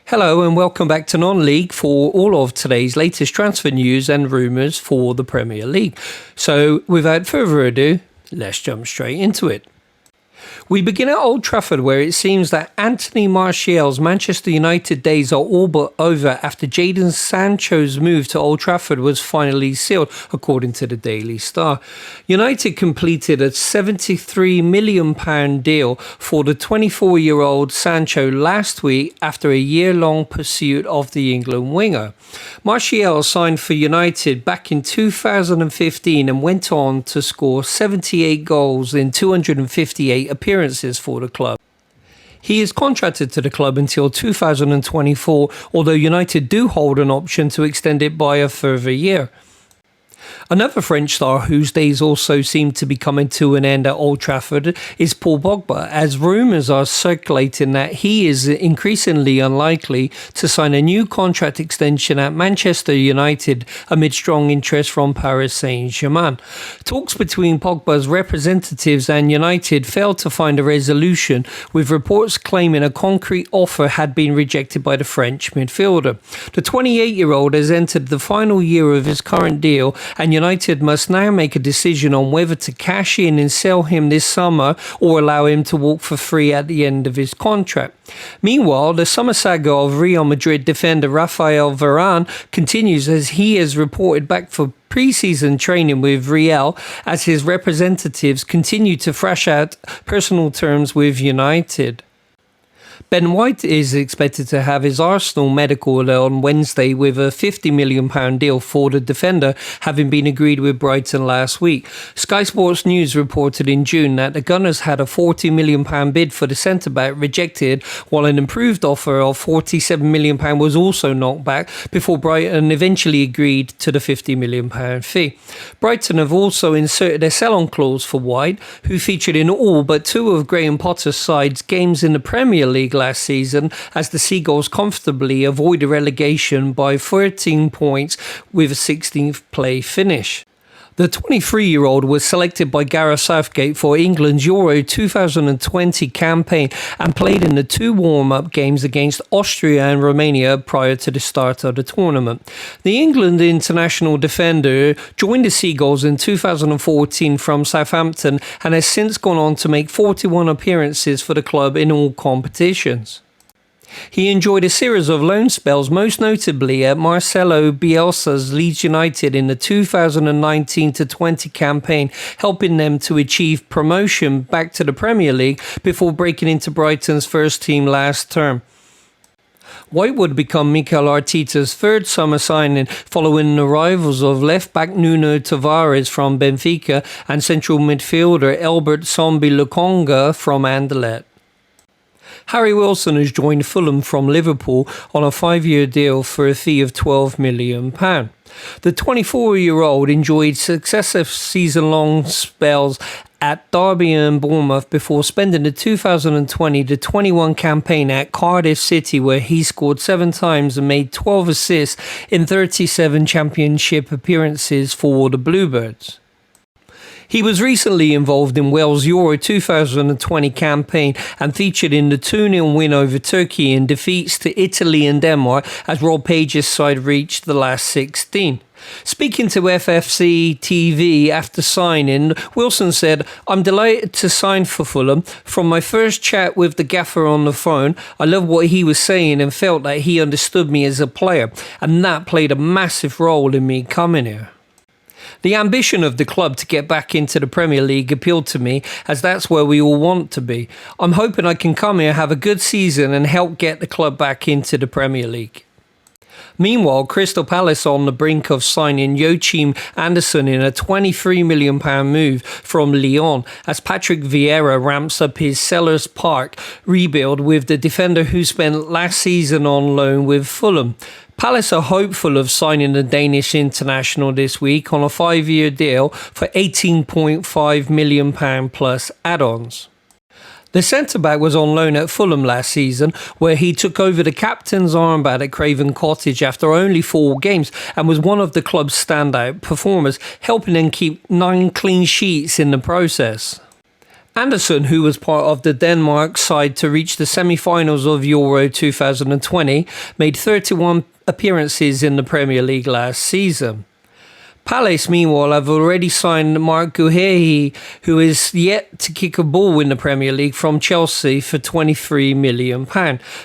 Hello and welcome back to Non-League for all of today's latest transfer news and rumours for the Premier League. So without further ado, let's jump straight into it. We begin at Old Trafford, where it seems that Anthony Martial's Manchester United days are all but over after Jadon Sancho's move to Old Trafford was finally sealed, according to the Daily Star. United completed a £73 million deal for the 24-year-old Sancho last week after a year-long pursuit of the England winger. Martial signed for United back in 2015 and went on to score 78 goals in 258 appearances for the club. He is contracted to the club until 2024, although United do hold an option to extend it by a further year. Another French star whose days also seem to be coming to an end at Old Trafford is Paul Pogba, as rumours are circulating that he is increasingly unlikely to sign a new contract extension at Manchester United amid strong interest from Paris Saint-Germain. Talks between Pogba's representatives and United failed to find a resolution, with reports claiming a concrete offer had been rejected by the French midfielder. The 28-year-old has entered the final year of his current deal, and United must now make a decision on whether to cash in and sell him this summer or allow him to walk for free at the end of his contract. Meanwhile, the summer saga of Real Madrid defender Raphael Varane continues, as he is reported back for pre-season training with Real as his representatives continue to thrash out personal terms with United. Ben White is expected to have his Arsenal medical on Wednesday, with a £50 million deal for the defender having been agreed with Brighton last week. Sky Sports News reported in June that the Gunners had a £40 million bid for the centre-back rejected, while an improved offer of £47 million was also knocked back before Brighton eventually agreed to the £50 million fee. Brighton have also inserted a sell-on clause for White, who featured in all but two of Graham Potter's side's games in the Premier League last season, as the Seagulls comfortably avoided relegation by 13 points with a 16th play finish. The 23-year-old was selected by Gareth Southgate for England's Euro 2020 campaign and played in the two warm-up games against Austria and Romania prior to the start of the tournament. The England international defender joined the Seagulls in 2014 from Southampton and has since gone on to make 41 appearances for the club in all competitions. He enjoyed a series of loan spells, most notably at Marcelo Bielsa's Leeds United in the 2019-20 campaign, helping them to achieve promotion back to the Premier League before breaking into Brighton's first team last term. White would become Mikel Arteta's third summer signing, following the arrivals of left-back Nuno Tavares from Benfica and central midfielder Albert Sambi Lokonga from Anderlecht. Harry Wilson has joined Fulham from Liverpool on a 5-year deal for a fee of £12 million. The 24-year-old enjoyed successive season-long spells at Derby and Bournemouth before spending the 2020-21 campaign at Cardiff City, where he scored 7 times and made 12 assists in 37 championship appearances for the Bluebirds. He was recently involved in Wales' Euro 2020 campaign and featured in the 2-0 win over Turkey and defeats to Italy and Denmark as Rob Page's side reached the last 16. Speaking to FFC TV after signing, Wilson said, "I'm delighted to sign for Fulham. From my first chat with the gaffer on the phone, I loved what he was saying and felt that he understood me as a player, and that played a massive role in me coming here." The ambition of the club to get back into the Premier League appealed to me, as that's where we all want to be. I'm hoping I can come here, have a good season and help get the club back into the Premier League. Meanwhile, Crystal Palace on the brink of signing Yochim Andersen in a £23 million move from Lyon, as Patrick Vieira ramps up his Sellers Park rebuild with the defender who spent last season on loan with Fulham. Palace are hopeful of signing the Danish international this week on a 5-year deal for £18.5 million plus add-ons. The centre-back was on loan at Fulham last season, where he took over the captain's armband at Craven Cottage after only 4 games and was one of the club's standout performers, helping them keep 9 clean sheets in the process. Andersen, who was part of the Denmark side to reach the semi-finals of Euro 2020, made 31 appearances in the Premier League last season. Palace, meanwhile, have already signed Mark Guehi, who is yet to kick a ball in the Premier League, from Chelsea for £23 million,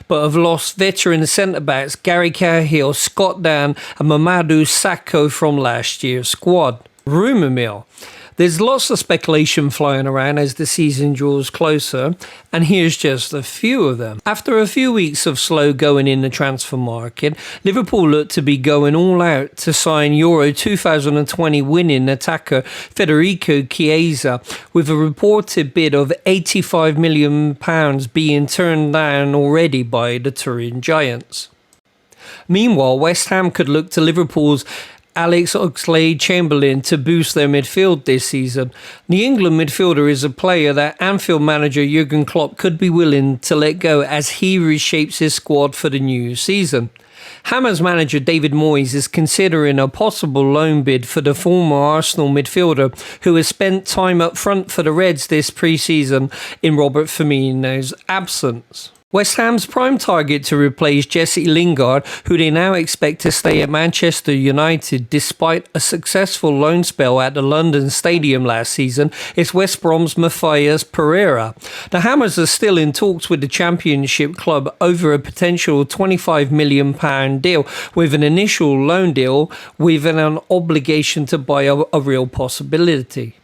but have lost veteran centre-backs Gary Cahill, Scott Dan and Mamadou Sakho from last year's squad. Rumour mill. There's lots of speculation flying around as the season draws closer, and here's just a few of them. After a few weeks of slow going in the transfer market, Liverpool look to be going all out to sign Euro 2020 winning attacker Federico Chiesa, with a reported bid of £85 million being turned down already by the Turin Giants. Meanwhile, West Ham could look to Liverpool's Alex Oxlade-Chamberlain to boost their midfield this season. The England midfielder is a player that Anfield manager Jurgen Klopp could be willing to let go as he reshapes his squad for the new season. Hammers manager David Moyes is considering a possible loan bid for the former Arsenal midfielder who has spent time up front for the Reds this pre-season in Robert Firmino's absence. West Ham's prime target to replace Jesse Lingard, who they now expect to stay at Manchester United despite a successful loan spell at the London Stadium last season, is West Brom's Matthias Pereira. The Hammers are still in talks with the Championship club over a potential £25 million deal, with an initial loan deal with an obligation to buy a real possibility.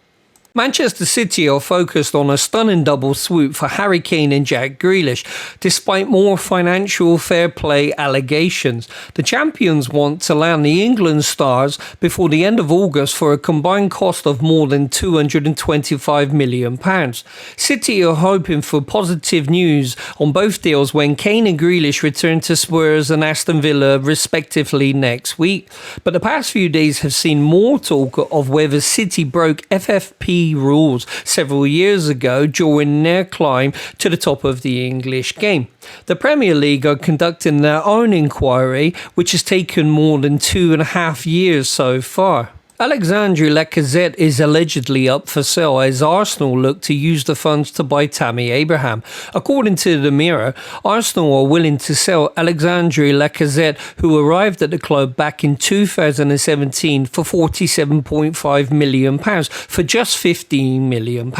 Manchester City are focused on a stunning double swoop for Harry Kane and Jack Grealish, despite more financial fair play allegations. The champions want to land the England stars before the end of August for a combined cost of more than £225 million. City are hoping for positive news on both deals when Kane and Grealish return to Spurs and Aston Villa respectively next week. But the past few days have seen more talk of whether City broke FFP rules several years ago during their climb to the top of the English game. The Premier League are conducting their own inquiry, which has taken more than 2.5 years so far. Alexandre Lacazette is allegedly up for sale as Arsenal look to use the funds to buy Tammy Abraham. According to the Mirror, Arsenal are willing to sell Alexandre Lacazette, who arrived at the club back in 2017 for £47.5 million for just £15 million.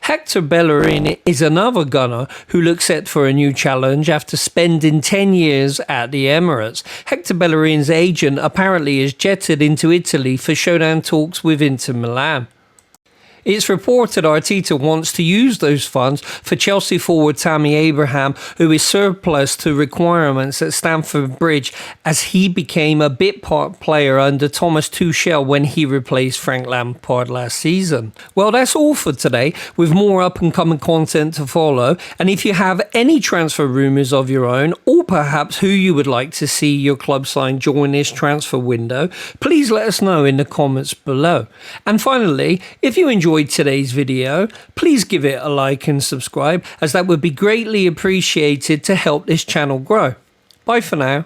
Hector Bellerin is another gunner who looks set for a new challenge after spending 10 years at the Emirates. Hector Bellerin's agent apparently is jetted into Italy for showdown talks with Inter Milan. It's reported Arteta wants to use those funds for Chelsea forward Tammy Abraham, who is surplus to requirements at Stamford Bridge as he became a bit part player under Thomas Tuchel when he replaced Frank Lampard last season. Well, that's all for today, with more up and coming content to follow. And if you have any transfer rumours of your own, or perhaps who you would like to see your club sign during this transfer window, please let us know in the comments below. And finally, if you enjoyed today's video, please give it a like and subscribe, as that would be greatly appreciated to help this channel grow. Bye for now.